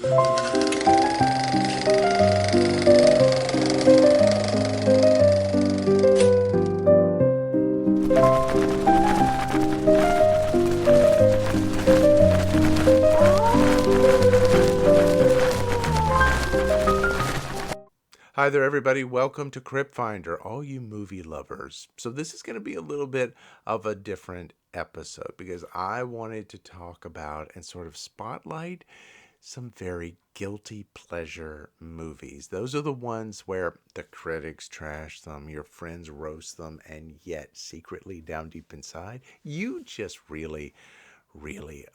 Hi there, everybody. Welcome to Crypt Finder, all you movie lovers. So this is going to be a little bit of a different episode because I wanted to talk about and sort of spotlight some very guilty pleasure movies. Those are the ones where the critics trash them, your friends roast them, and yet secretly down deep inside, you just really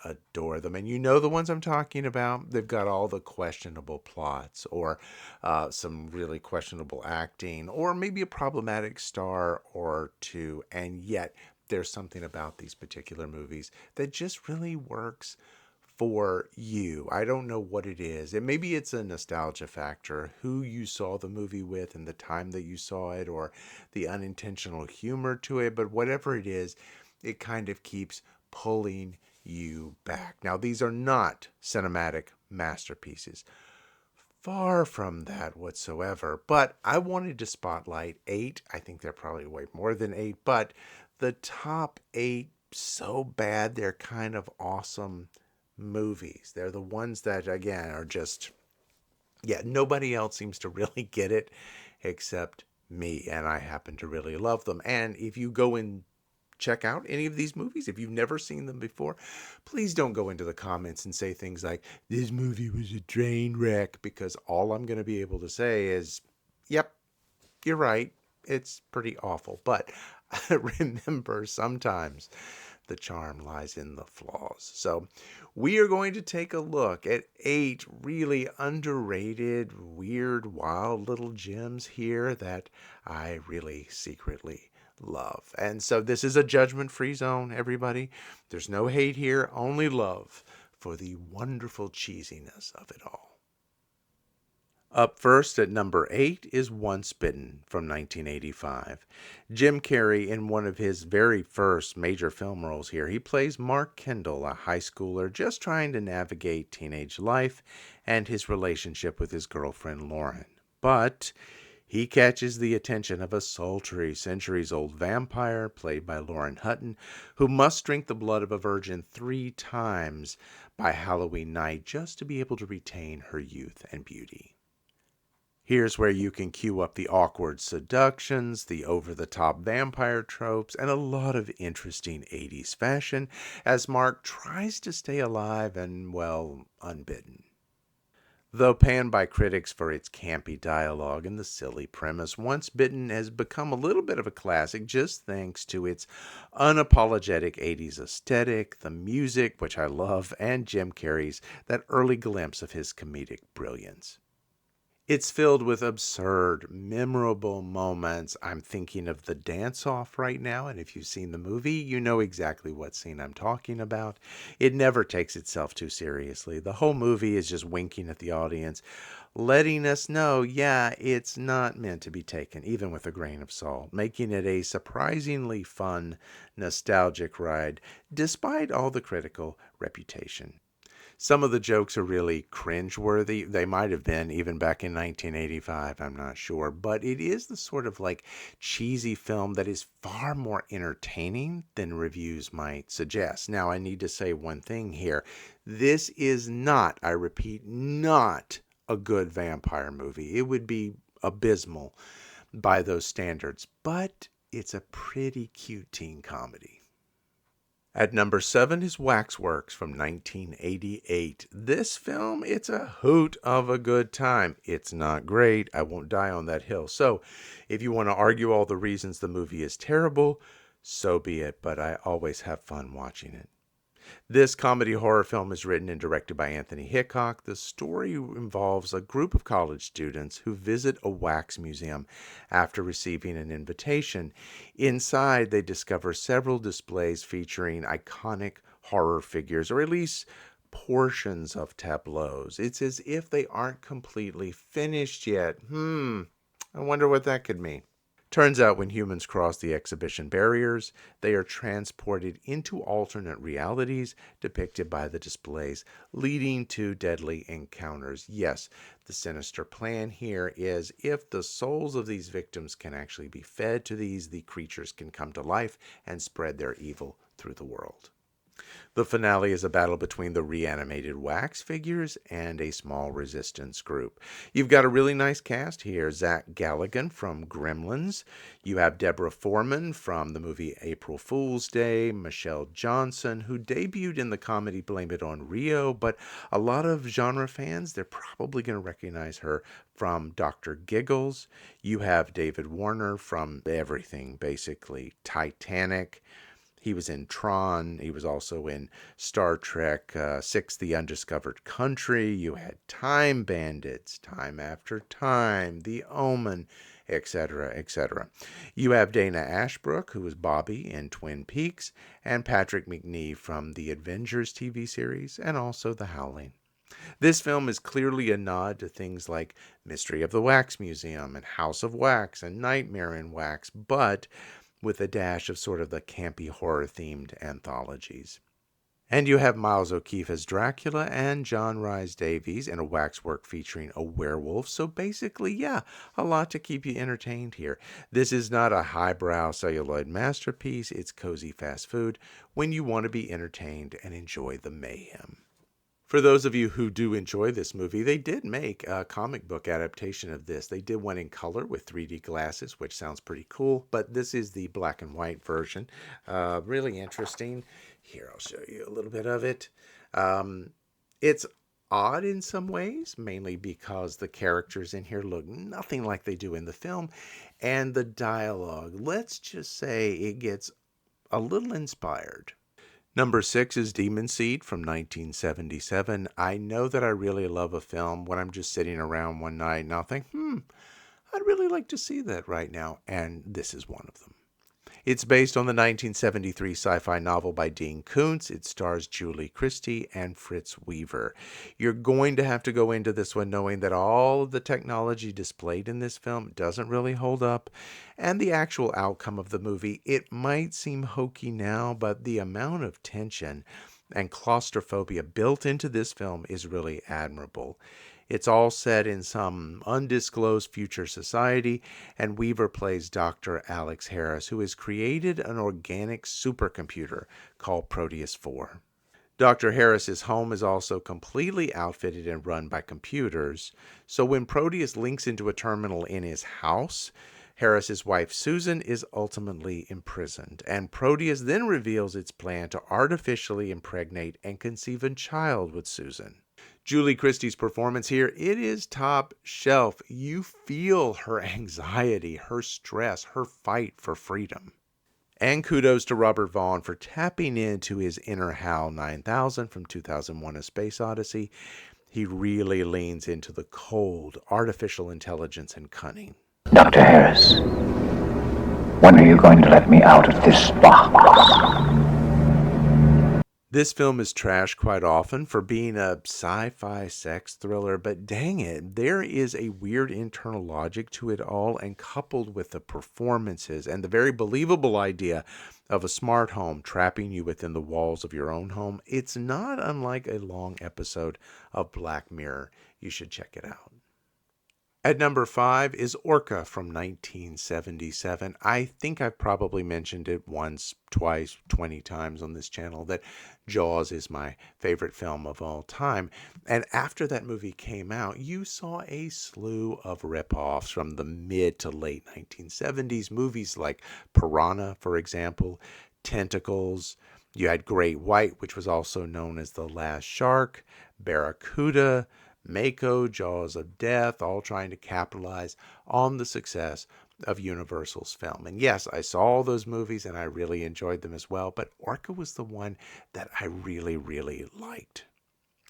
adore them. And you know the ones I'm talking about. They've got all the questionable plots or some really questionable acting or maybe a problematic star or two. And yet there's something about these particular movies that just really works for you. I don't know what it is. And maybe it's a nostalgia factor, who you saw the movie with and the time that you saw it, or the unintentional humor to it. But whatever it is, it kind of keeps pulling you back. Now, these are not cinematic masterpieces. Far from that whatsoever. But I wanted to spotlight eight. I think they're probably way more than eight, but the top eight so bad they're kind of awesome movies. They're the ones that, again, are just, yeah, nobody else seems to really get it except me, and I happen to really love them. And if you go and check out any of these movies, if you've never seen them before, please don't go into the comments and say things like, this movie was a train wreck, because all I'm going to be able to say is, yep, you're right. It's pretty awful. But remember, sometimes the charm lies in the flaws. So we are going to take a look at eight really underrated, weird, wild little gems here that I really secretly love. And so this is a judgment-free zone, everybody. There's no hate here, only love for the wonderful cheesiness of it all. Up first at number 8 is Once Bitten from 1985. Jim Carrey, in one of his very first major film roles here, he plays Mark Kendall, a high schooler just trying to navigate teenage life and his relationship with his girlfriend Lauren. But he catches the attention of a sultry, centuries-old vampire, played by Lauren Hutton, who must drink the blood of a virgin 3 times by Halloween night just to be able to retain her youth and beauty. Here's where you can cue up the awkward seductions, the over-the-top vampire tropes, and a lot of interesting 80s fashion as Mark tries to stay alive and, well, unbidden. Though panned by critics for its campy dialogue and the silly premise, Once Bitten has become a little bit of a classic just thanks to its unapologetic 80s aesthetic, the music, which I love, and Jim Carrey's that early glimpse of his comedic brilliance. It's filled with absurd, memorable moments. I'm thinking of the dance-off right now, and if you've seen the movie, you know exactly what scene I'm talking about. It never takes itself too seriously. The whole movie is just winking at the audience, letting us know, yeah, it's not meant to be taken, even with a grain of salt, making it a surprisingly fun, nostalgic ride, despite all the critical reputation. Some of the jokes are really cringe-worthy. They might have been even back in 1985, I'm not sure. But it is the sort of like cheesy film that is far more entertaining than reviews might suggest. Now, I need to say one thing here. This is not, I repeat, not a good vampire movie. It would be abysmal by those standards. But it's a pretty cute teen comedy. At number 7 is Waxworks from 1988. This film, it's a hoot of a good time. It's not great. I won't die on that hill. So, if you want to argue all the reasons the movie is terrible, so be it. But I always have fun watching it. This comedy horror film is written and directed by Anthony Hickok. The story involves a group of college students who visit a wax museum after receiving an invitation. Inside, they discover several displays featuring iconic horror figures, or at least portions of tableaus. It's as if they aren't completely finished yet. I wonder what that could mean. Turns out when humans cross the exhibition barriers, they are transported into alternate realities depicted by the displays, leading to deadly encounters. Yes, the sinister plan here is if the souls of these victims can actually be fed to these, the creatures can come to life and spread their evil through the world. The finale is a battle between the reanimated wax figures and a small resistance group. You've got a really nice cast here. Zach Galligan from Gremlins. You have Deborah Foreman from the movie April Fool's Day. Michelle Johnson, who debuted in the comedy Blame It on Rio, but a lot of genre fans, they're probably going to recognize her from Dr. Giggles. You have David Warner from everything, basically. Titanic. He was in Tron. He was also in Star Trek 6, The Undiscovered Country. You had Time Bandits, Time After Time, The Omen, etc., etc. You have Dana Ashbrook, who was Bobby in Twin Peaks, and Patrick McNee from the Avengers TV series, and also The Howling. This film is clearly a nod to things like Mystery of the Wax Museum and House of Wax and Nightmare in Wax, but with a dash of sort of the campy horror-themed anthologies. And you have Miles O'Keefe as Dracula and John Rhys Davies in a waxwork featuring a werewolf. So basically, yeah, a lot to keep you entertained here. This is not a highbrow celluloid masterpiece. It's cozy fast food when you want to be entertained and enjoy the mayhem. For those of you who do enjoy this movie, they did make a comic book adaptation of this. They did one in color with 3D glasses, which sounds pretty cool, but this is the black and white version. Really interesting. Here, I'll show you a little bit of it. It's odd in some ways, mainly because the characters in here look nothing like they do in the film, and the dialogue, let's just say it gets a little inspired. Number 6 is Demon Seed from 1977. I know that I really love a film when I'm just sitting around one night and I'll think, I'd really like to see that right now. And this is one of them. It's based on the 1973 sci-fi novel by Dean Koontz. It stars Julie Christie and Fritz Weaver. You're going to have to go into this one knowing that all of the technology displayed in this film doesn't really hold up. And the actual outcome of the movie, it might seem hokey now, but the amount of tension and claustrophobia built into this film is really admirable. It's all set in some undisclosed future society, and Weaver plays Dr. Alex Harris, who has created an organic supercomputer called Proteus 4. Dr. Harris's home is also completely outfitted and run by computers, so when Proteus links into a terminal in his house, Harris's wife Susan is ultimately imprisoned, and Proteus then reveals its plan to artificially impregnate and conceive a child with Susan. Julie Christie's performance here, it is top shelf. You feel her anxiety, her stress, her fight for freedom. And kudos to Robert Vaughn for tapping into his inner HAL 9000 from 2001: A Space Odyssey. He really leans into the cold, artificial intelligence and cunning. Dr. Harris, when are you going to let me out of this box? This film is trashed quite often for being a sci-fi sex thriller, but dang it, there is a weird internal logic to it all, and coupled with the performances and the very believable idea of a smart home trapping you within the walls of your own home, it's not unlike a long episode of Black Mirror. You should check it out. At number 5 is Orca from 1977. I think I've probably mentioned it once, twice, 20 times on this channel that Jaws is my favorite film of all time. And after that movie came out, you saw a slew of ripoffs from the mid to late 1970s. Movies like Piranha, for example, Tentacles. You had Great White, which was also known as The Last Shark, Barracuda, Mako, Jaws of Death, all trying to capitalize on the success of Universal's film. And yes, I saw all those movies and I really enjoyed them as well, but Orca was the one that I really, really liked.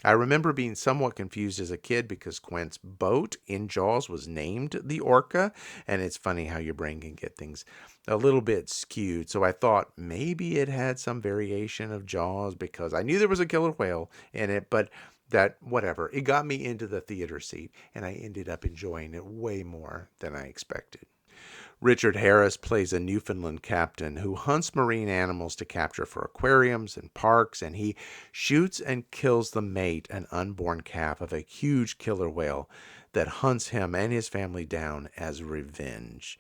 I remember being somewhat confused as a kid because Quint's boat in Jaws was named the Orca, and it's funny how your brain can get things a little bit skewed. So I thought maybe it had some variation of Jaws because I knew there was a killer whale in it, but that whatever, it got me into the theater seat and I ended up enjoying it way more than I expected. Richard Harris plays a Newfoundland captain who hunts marine animals to capture for aquariums and parks, and he shoots and kills the mate, an unborn calf of a huge killer whale that hunts him and his family down as revenge.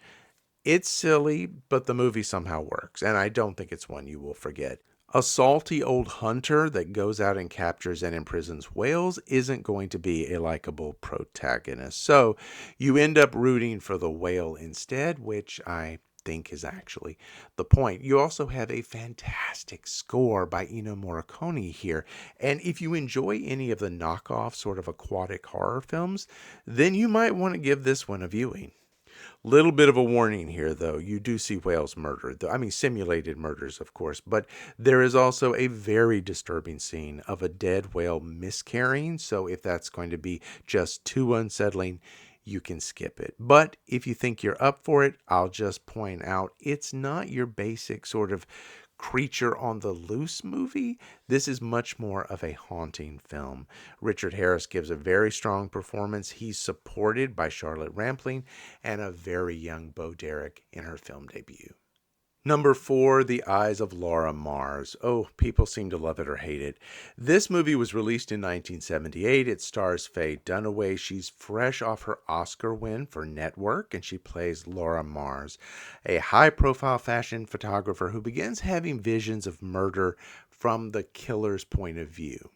It's silly, but the movie somehow works, and I don't think it's one you will forget. A salty old hunter that goes out and captures and imprisons whales isn't going to be a likable protagonist. So you end up rooting for the whale instead, which I think is actually the point. You also have a fantastic score by Ennio Morricone here. And if you enjoy any of the knockoff sort of aquatic horror films, then you might want to give this one a viewing. Little bit of a warning here, though. You do see whales murdered. I mean, simulated murders, of course, but there is also a very disturbing scene of a dead whale miscarrying. So if that's going to be just too unsettling, you can skip it. But if you think you're up for it, I'll just point out it's not your basic sort of creature on the loose movie. This is much more of a haunting film. Richard Harris gives a very strong performance. He's supported by Charlotte Rampling and a very young Bo Derek in her film debut. Number 4, The Eyes of Laura Mars. Oh, people seem to love it or hate it. This movie was released in 1978. It stars Faye Dunaway. She's fresh off her Oscar win for Network, and she plays Laura Mars, a high-profile fashion photographer who begins having visions of murder from the killer's point of view.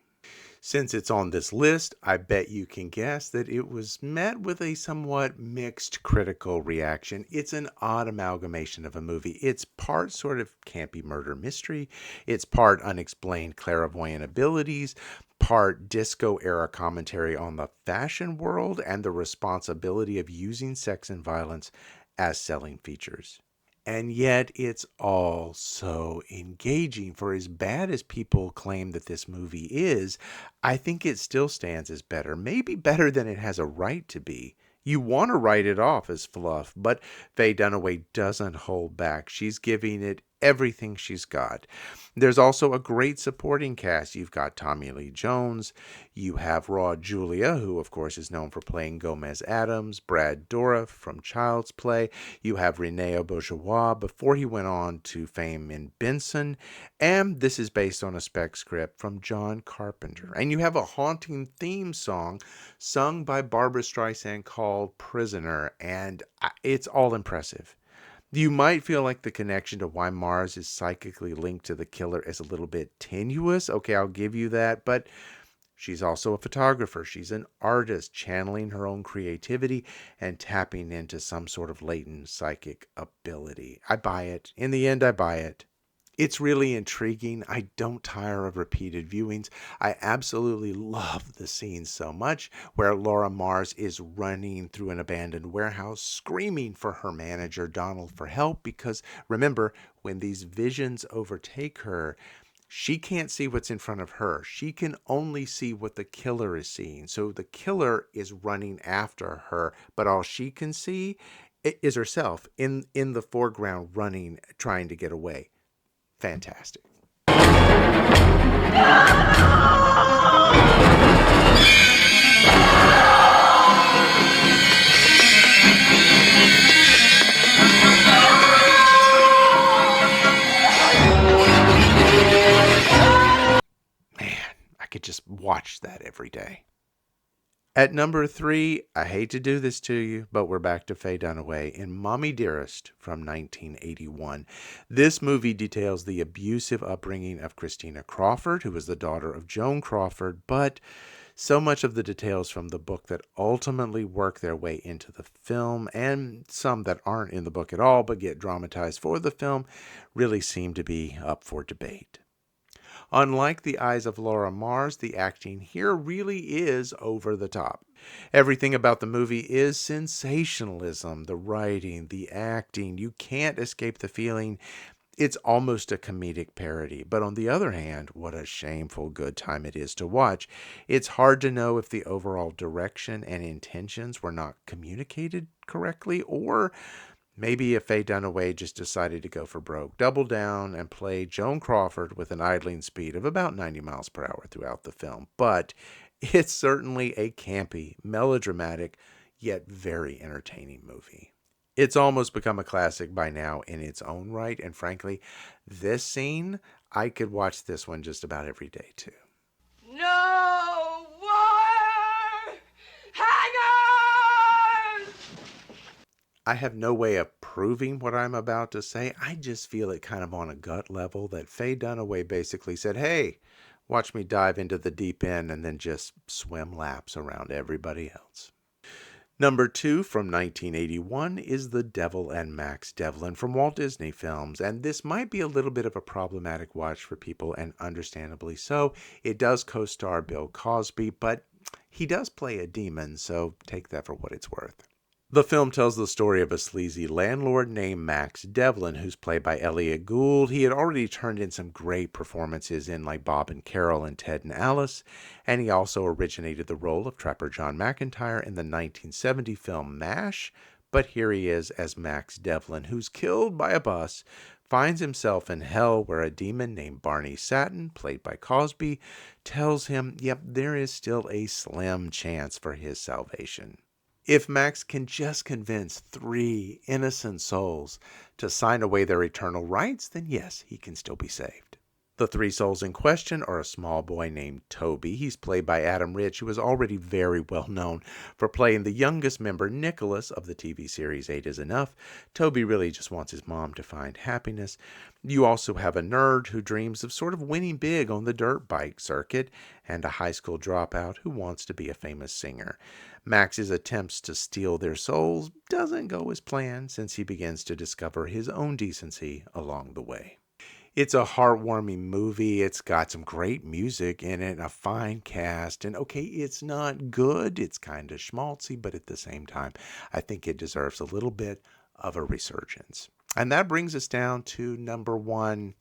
Since it's on this list, I bet you can guess that it was met with a somewhat mixed critical reaction. It's an odd amalgamation of a movie. It's part sort of campy murder mystery, it's part unexplained clairvoyant abilities, part disco era commentary on the fashion world and the responsibility of using sex and violence as selling features. And yet it's all so engaging. For as bad as people claim that this movie is, I think it still stands as better, maybe better than it has a right to be. You want to write it off as fluff, but Faye Dunaway doesn't hold back. She's giving it everything she's got. There's also a great supporting cast. You've got Tommy Lee Jones. You have Raw Julia, who of course is known for playing Gomez Adams, Brad Dourif from Child's Play. You have Rene Auberjonois before he went on to fame in Benson. And this is based on a spec script from John Carpenter. And you have a haunting theme song sung by Barbra Streisand called Prisoner. And it's all impressive. You might feel like the connection to why Mars is psychically linked to the killer is a little bit tenuous. Okay, I'll give you that. But she's also a photographer. She's an artist channeling her own creativity and tapping into some sort of latent psychic ability. I buy it. In the end, I buy it. It's really intriguing. I don't tire of repeated viewings. I absolutely love the scene so much where Laura Mars is running through an abandoned warehouse screaming for her manager, Donald, for help because, remember, when these visions overtake her, she can't see what's in front of her. She can only see what the killer is seeing. So the killer is running after her, but all she can see is herself in the foreground running, trying to get away. Fantastic. Man, I could just watch that every day. At number 3, I hate to do this to you, but we're back to Faye Dunaway in Mommy Dearest from 1981. This movie details the abusive upbringing of Christina Crawford, who was the daughter of Joan Crawford, but so much of the details from the book that ultimately work their way into the film, and some that aren't in the book at all but get dramatized for the film, really seem to be up for debate. Unlike The Eyes of Laura Mars, the acting here really is over the top. Everything about the movie is sensationalism, the writing, the acting. You can't escape the feeling it's almost a comedic parody. But on the other hand, what a shameful good time it is to watch. It's hard to know if the overall direction and intentions were not communicated correctly, or maybe if Faye Dunaway just decided to go for broke, double down, and play Joan Crawford with an idling speed of about 90 miles per hour throughout the film. But it's certainly a campy, melodramatic, yet very entertaining movie. It's almost become a classic by now in its own right. And frankly, this scene, I could watch this one just about every day too. No wire hangers! I have no way of proving what I'm about to say. I just feel it kind of on a gut level that Faye Dunaway basically said, hey, watch me dive into the deep end and then just swim laps around everybody else. Number 2 from 1981 is The Devil and Max Devlin from Walt Disney Films, and this might be a little bit of a problematic watch for people, and understandably so. It does co-star Bill Cosby, but he does play a demon, so take that for what it's worth. The film tells the story of a sleazy landlord named Max Devlin, who's played by Elliot Gould. He had already turned in some great performances in like Bob and Carol and Ted and Alice, and he also originated the role of Trapper John McIntyre in the 1970 film MASH. But here he is as Max Devlin, who's killed by a bus, finds himself in hell where a demon named Barney Satin, played by Cosby, tells him, yep, there is still a slim chance for his salvation. If Max can just convince 3 innocent souls to sign away their eternal rights, then yes, he can still be saved. The 3 souls in question are a small boy named Toby. He's played by Adam Rich, who is already very well known for playing the youngest member, Nicholas, of the TV series 8 is Enough. Toby really just wants his mom to find happiness. You also have a nerd who dreams of sort of winning big on the dirt bike circuit, and a high school dropout who wants to be a famous singer. Max's attempts to steal their souls doesn't go as planned since he begins to discover his own decency along the way. It's a heartwarming movie. It's got some great music in it, a fine cast, and okay, it's not good. It's kind of schmaltzy, but at the same time, I think it deserves a little bit of a resurgence. And that brings us down to number 1,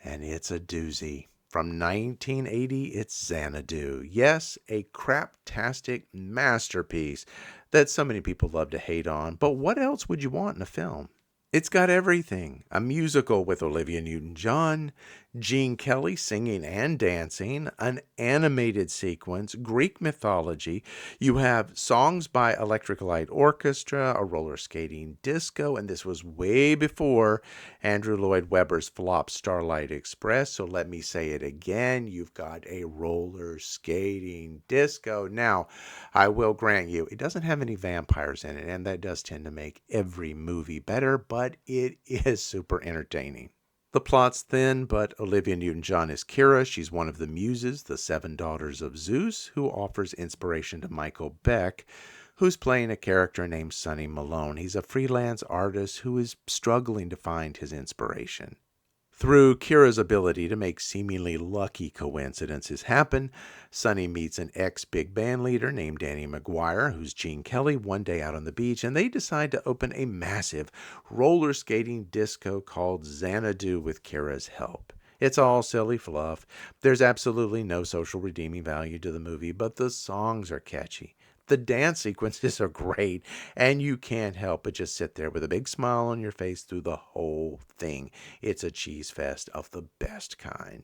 and it's a doozy. From 1980, it's Xanadu. Yes, a craptastic masterpiece that so many people love to hate on, but what else would you want in a film? It's got everything. A musical with Olivia Newton-John, Gene Kelly singing and dancing, an animated sequence, Greek mythology. You have songs by Electric Light Orchestra, a roller skating disco, and this was way before Andrew Lloyd Webber's flop Starlight Express. So let me say it again. You've got a roller skating disco. Now, I will grant you, it doesn't have any vampires in it, and that does tend to make every movie better, but it is super entertaining. The plot's thin, but Olivia Newton-John is Kira. She's one of the Muses, the 7 daughters of Zeus, who offers inspiration to Michael Beck, who's playing a character named Sonny Malone. He's a freelance artist who is struggling to find his inspiration. Through Kira's ability to make seemingly lucky coincidences happen, Sonny meets an ex-big band leader named Danny McGuire, who's Gene Kelly, one day out on the beach, and they decide to open a massive roller skating disco called Xanadu with Kira's help. It's all silly fluff. There's absolutely no social redeeming value to the movie, but the songs are catchy. The dance sequences are great, and you can't help but just sit there with a big smile on your face through the whole thing. It's a cheese fest of the best kind.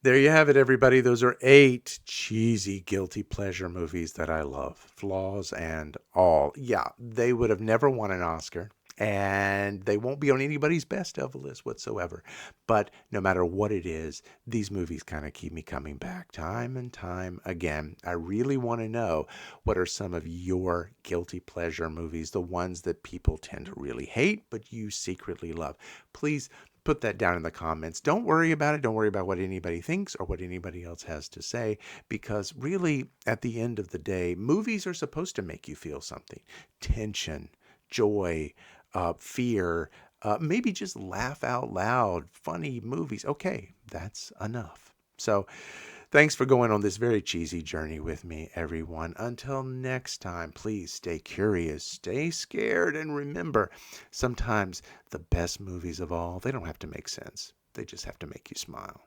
There you have it, everybody. Those are 8 cheesy, guilty pleasure movies that I love, flaws and all. Yeah, they would have never won an Oscar, and they won't be on anybody's best of list whatsoever. But no matter what it is, these movies kind of keep me coming back time and time again. I really want to know, what are some of your guilty pleasure movies, the ones that people tend to really hate, but you secretly love? Please put that down in the comments. Don't worry about it. Don't worry about what anybody thinks or what anybody else has to say, because really, at the end of the day, movies are supposed to make you feel something. Tension, joy, fear, maybe just laugh out loud, funny movies. Okay, that's enough. So thanks for going on this very cheesy journey with me, everyone. Until next time, please stay curious, stay scared, and remember, sometimes the best movies of all, they don't have to make sense. They just have to make you smile.